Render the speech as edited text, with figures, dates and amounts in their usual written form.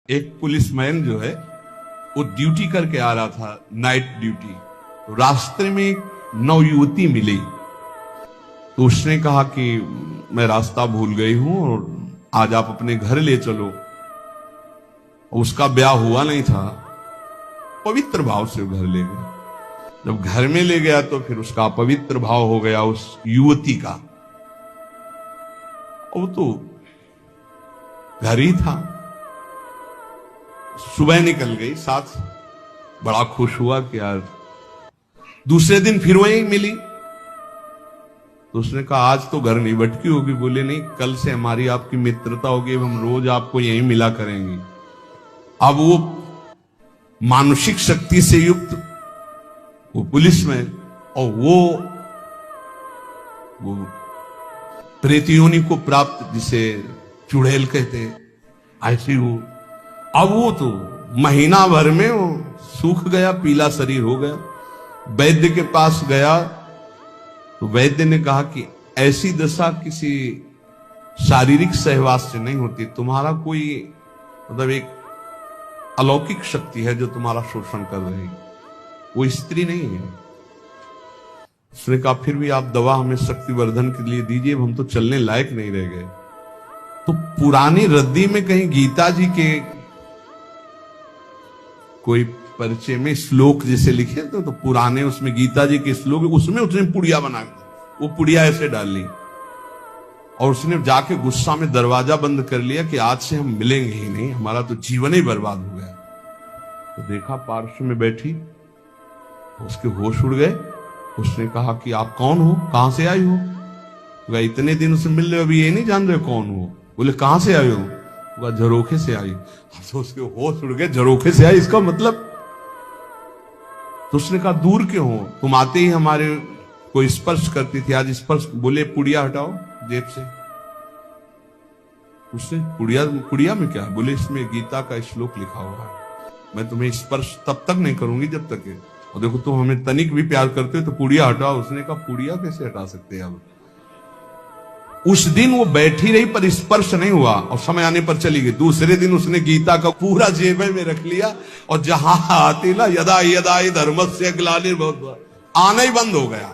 एक पुलिसमैन जो है वो ड्यूटी करके आ रहा था, नाइट ड्यूटी। तो रास्ते में एक नवयुवती मिली, तो उसने कहा कि मैं रास्ता भूल गई हूं और आज आप अपने घर ले चलो। उसका ब्याह हुआ नहीं था, पवित्र भाव से घर ले गया। जब घर में ले गया तो फिर उसका पवित्र भाव हो गया उस युवती का। वो तो घर ही था। सुबह निकल गई साथ, बड़ा खुश हुआ कि यार। दूसरे दिन फिर वही मिली, तो उसने कहा आज तो घर नहीं भटकी होगी। बोले नहीं, कल से हमारी आपकी मित्रता होगी, हम रोज आपको यहीं मिला करेंगे। अब वो मानसिक शक्ति से युक्त वो पुलिस में, और वो प्रेतियोनि को प्राप्त, जिसे चुड़ैल कहते हैं, ऐसी वो। अब वो तो महीना भर में वो सूख गया, पीला शरीर हो गया। वैद्य के पास गया तो वैद्य ने कहा कि ऐसी दशा किसी शारीरिक सहवास से नहीं होती, तुम्हारा कोई मतलब एक अलौकिक शक्ति है जो तुम्हारा शोषण कर रही है, वो स्त्री नहीं है। उसने कहा फिर भी आप दवा हमें शक्तिवर्धन के लिए दीजिए, हम तो चलने लायक नहीं रह गए। तो पुरानी रद्दी में कहीं गीता जी के कोई परिचय में श्लोक जैसे लिखे तो पुराने उसमें गीता जी के श्लोक, उसमें उसने पुड़िया बना दी। वो पुड़िया ऐसे डाल ली और उसने जाके गुस्सा में दरवाजा बंद कर लिया कि आज से हम मिलेंगे ही नहीं, हमारा तो जीवन ही बर्बाद हो गया। तो देखा पार्श्व में बैठी, उसके होश उड़ गए। उसने कहा कि आप कौन हो, कहां से आई हो? तो इतने दिन उससे मिल रहे, अभी ये नहीं जान रहे कौन हो? बोले कहां से आए हो? झरोखे से आई। तो उसके होश उड़ गए, झरोखे से आई इसका मतलब? तो उसने कहा दूर क्यों हो, तुम आते ही हमारे को स्पर्श करती थी, आज स्पर्श। बोले पुड़िया हटाओ जेब से। उसने पुड़िया में क्या? बोले इसमें गीता का श्लोक लिखा हुआ है, मैं तुम्हें स्पर्श तब तक नहीं करूंगी जब तक है। और देखो तुम हमें तनिक भी प्यार करते हो तो पुड़िया हटाओ। उसने कहा पुड़िया कैसे हटा सकते हैं? अब उस दिन वो बैठी रही पर स्पर्श नहीं हुआ और समय आने पर चली गई। दूसरे दिन उसने गीता का पूरा जेब में रख लिया और जहां आती ना यदा यदा धर्मस्य ग्लानिर्भवति, आना ही बंद हो गया।